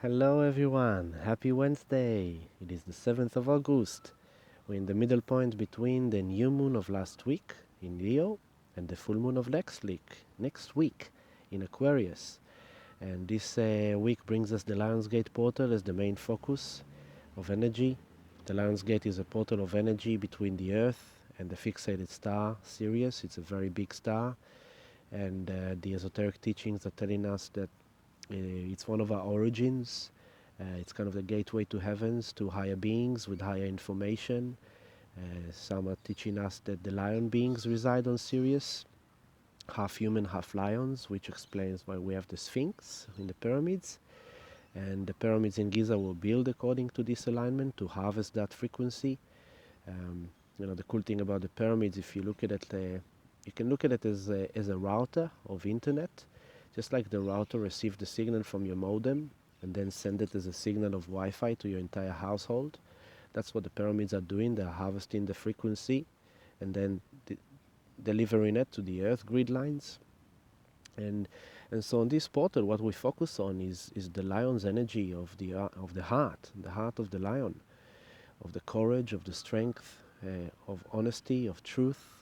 Hello everyone, happy Wednesday. It is the 7th of August. We're in the middle point between the new moon of last week in Leo and the full moon of next week in Aquarius. And this week brings us the Lionsgate portal as the main focus of energy. The Lionsgate is a portal of energy between the Earth and the fixated star Sirius. It's a very big star, and the esoteric teachings are telling us that it's one of our origins. It's kind of the gateway to heavens, to higher beings with higher information. Some are teaching us that the lion beings reside on Sirius, half human, half lions, which explains why we have the Sphinx in the pyramids. And the pyramids in Giza were built according to this alignment to harvest that frequency. The cool thing about the pyramids, if you look at it, you can look at it as a router of internet. Just like the router receives the signal from your modem and then send it as a signal of Wi-Fi to your entire household. That's what the pyramids are doing. They're harvesting the frequency and then delivering it to the earth grid lines. And so on this portal, what we focus on is the lion's energy of the heart of the lion, of the courage, of the strength, of honesty, of truth,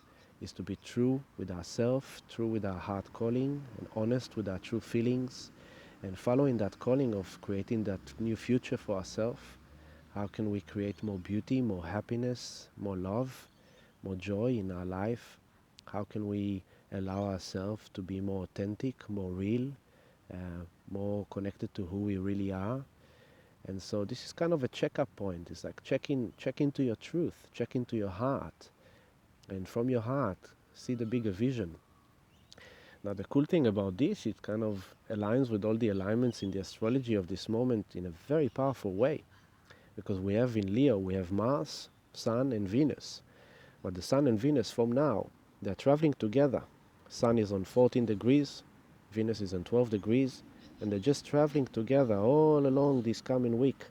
is to be true with ourselves, true with our heart calling, and honest with our true feelings, and following that calling of creating that new future for ourselves. How can we create more beauty, more happiness, more love, more joy in our life? How can we allow ourselves to be more authentic, more real, more connected to who we really are? And so this is kind of a checkup point. It's like check into your truth, check into your heart, and from your heart, see the bigger vision. Now, the cool thing about this, it kind of aligns with all the alignments in the astrology of this moment in a very powerful way. Because we have in Leo, we have Mars, Sun, and Venus. But the Sun and Venus from now, they're traveling together. Sun is on 14 degrees, Venus is on 12 degrees, and they're just traveling together all along this coming week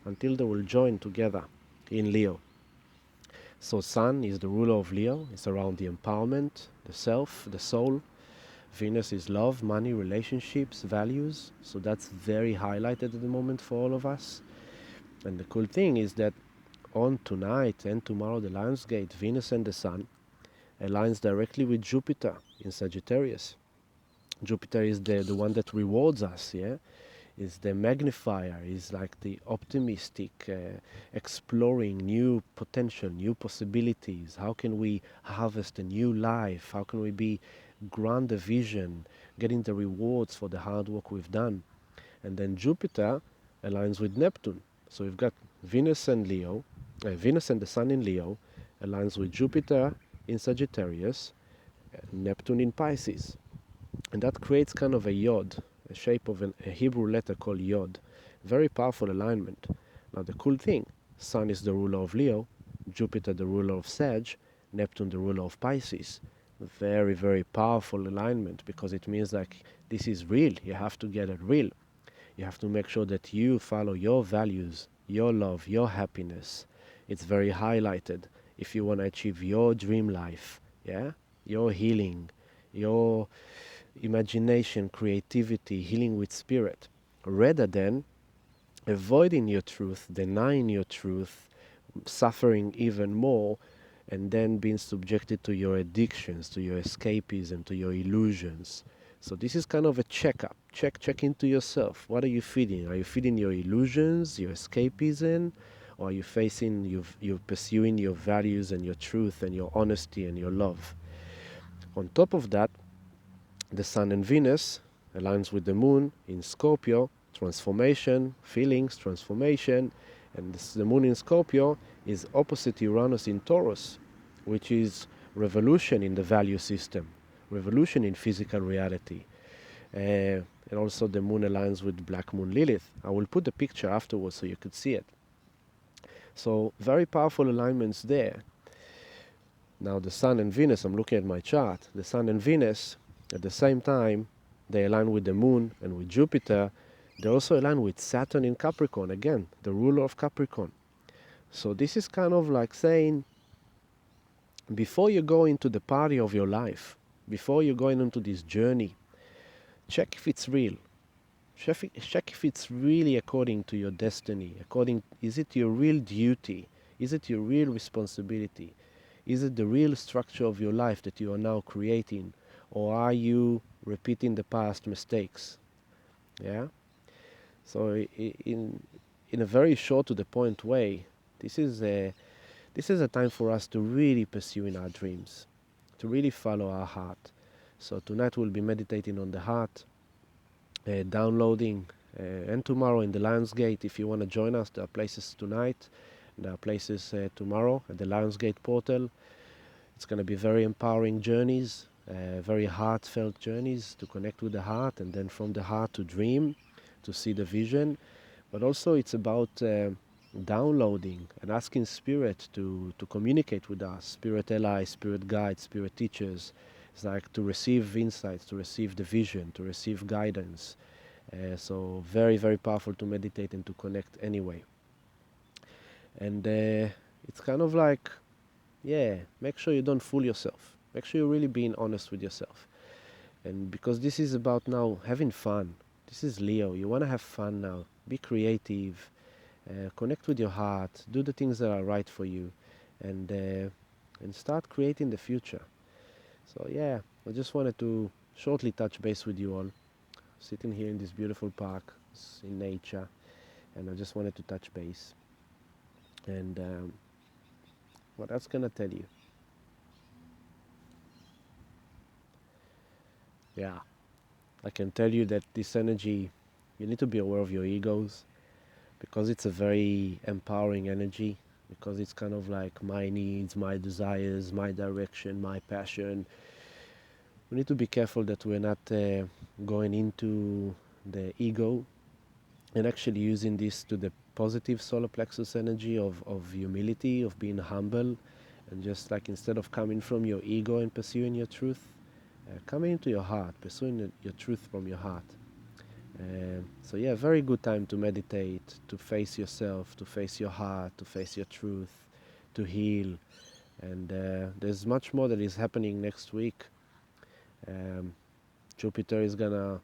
until they will join together in Leo. So Sun is the ruler of Leo. It's around the empowerment, the self, the soul. Venus is love, money, relationships, values. So that's very highlighted at the moment for all of us. And the cool thing is that on tonight and tomorrow, the Lionsgate, Venus and the Sun, aligns directly with Jupiter in Sagittarius. Jupiter is the one that rewards us, yeah? Is the magnifier, is like the optimistic, exploring new potential, new possibilities. How can we harvest a new life? How can we grant the vision, getting the rewards for the hard work we've done? And then Jupiter aligns with Neptune. So we've got Venus and Leo, Venus and the Sun in Leo, aligns with Jupiter in Sagittarius, Neptune in Pisces. And that creates kind of a yod, a shape of a Hebrew letter called yod. Very powerful alignment. Now the cool thing, Sun is the ruler of Leo, Jupiter the ruler of Sag, Neptune the ruler of Pisces. Very, very powerful alignment, because it means like this is real. You have to get it real. You have to make sure that you follow your values, your love, your happiness. It's very highlighted if you want to achieve your dream life, yeah? Your healing, your imagination, creativity, healing with spirit, rather than avoiding your truth, denying your truth, suffering even more, and then being subjected to your addictions, to your escapism, to your illusions. So this is kind of a checkup. Check into yourself. What are you feeding? Are you feeding your illusions, your escapism, or are you you're pursuing your values and your truth and your honesty and your love? On top of that, the Sun and Venus aligns with the Moon in Scorpio, transformation, feelings, transformation, and the Moon in Scorpio is opposite Uranus in Taurus, which is revolution in the value system, revolution in physical reality. And also the Moon aligns with Black Moon Lilith. I will put the picture afterwards so you could see it. So very powerful alignments there. Now the Sun and Venus, I'm looking at my chart, the Sun and Venus, at the same time, they align with the Moon and with Jupiter. They also align with Saturn in Capricorn, again, the ruler of Capricorn. So this is kind of like saying, before you go into the party of your life, before you're going into this journey, check if it's real. check if it's really according to your destiny. Is it your real duty? Is it your real responsibility? Is it the real structure of your life that you are now creating? Or are you repeating the past mistakes? Yeah? So in a very short to the point way, this is a time for us to really pursue in our dreams, to really follow our heart. So tonight we'll be meditating on the heart, downloading, and tomorrow in the Lionsgate. If you want to join us, there are places tonight, there are places tomorrow at the Lionsgate portal. It's going to be very empowering journeys, very heartfelt journeys to connect with the heart, and then from the heart to dream, to see the vision. But also it's about downloading and asking Spirit to communicate with us, Spirit allies, Spirit guides, Spirit teachers. It's like to receive insights, to receive the vision, to receive guidance. So very, very powerful to meditate and to connect anyway. And it's kind of like, yeah, make sure you don't fool yourself. Make sure you're really being honest with yourself. And because this is about now having fun. This is Leo. You want to have fun now. Be creative. Connect with your heart. Do the things that are right for you. And start creating the future. So yeah, I just wanted to shortly touch base with you all. Sitting here in this beautiful park, in nature. And I just wanted to touch base. And what else can I tell you? Yeah, I can tell you that this energy, you need to be aware of your egos, because it's a very empowering energy, because it's kind of like my needs, my desires, my direction, my passion. We need to be careful that we're not going into the ego and actually using this to the positive solar plexus energy of humility, of being humble, and just like instead of coming from your ego and pursuing your truth, coming into your heart, pursuing your truth from your heart. So yeah, very good time to meditate, to face yourself, to face your heart, to face your truth, to heal. And there's much more that is happening next week. Jupiter is gonna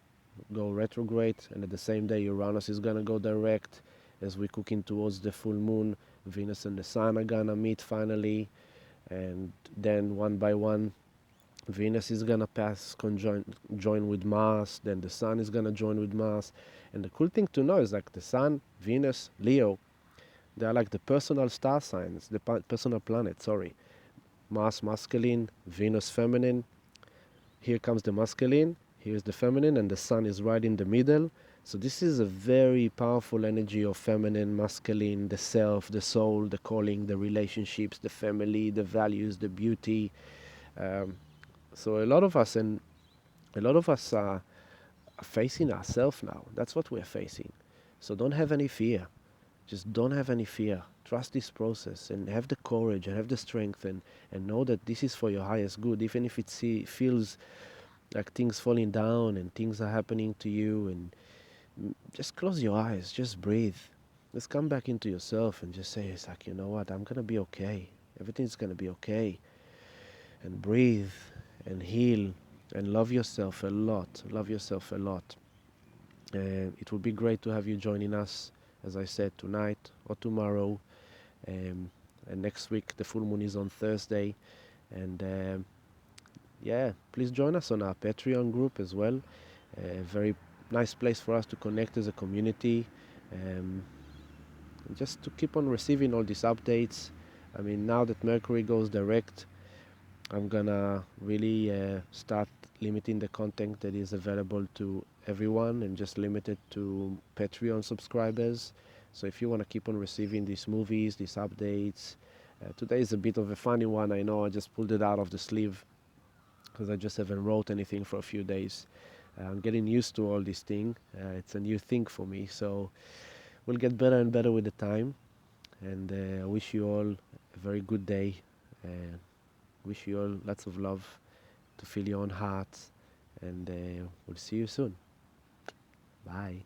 go retrograde, and at the same day Uranus is gonna go direct. As we're cooking towards the full moon, Venus and the Sun are gonna meet finally, and then one by one Venus is gonna join with Mars, then the Sun is gonna join with Mars. And the cool thing to know is like the Sun, Venus, Leo, they are like the personal star signs, the personal planet, sorry. Mars masculine, Venus feminine. Here comes the masculine, here's the feminine, and the Sun is right in the middle. So this is a very powerful energy of feminine, masculine, the self, the soul, the calling, the relationships, the family, the values, the beauty. So a lot of us are facing ourselves now. That's what we're facing. So don't have any fear. Just don't have any fear. Trust this process and have the courage and have the strength, and know that this is for your highest good. Even if feels like things falling down and things are happening to you, and just close your eyes, just breathe. Just come back into yourself and just say, it's like, you know what, I'm going to be okay. Everything's going to be okay. And breathe and heal and love yourself a lot. Love yourself a lot. It would be great to have you joining us, as I said, tonight or tomorrow. And next week, the full moon is on Thursday. And yeah, please join us on our Patreon group as well. A very nice place for us to connect as a community. Just to keep on receiving all these updates. I mean, now that Mercury goes direct, I'm gonna really start limiting the content that is available to everyone and just limit it to Patreon subscribers. So if you want to keep on receiving these movies, these updates, today is a bit of a funny one. I know I just pulled it out of the sleeve because I just haven't wrote anything for a few days. I'm getting used to all this thing. It's a new thing for me, so we'll get better and better with the time. And I wish you all a very good day. Wish you all lots of love, to feel your own heart, and we'll see you soon. Bye.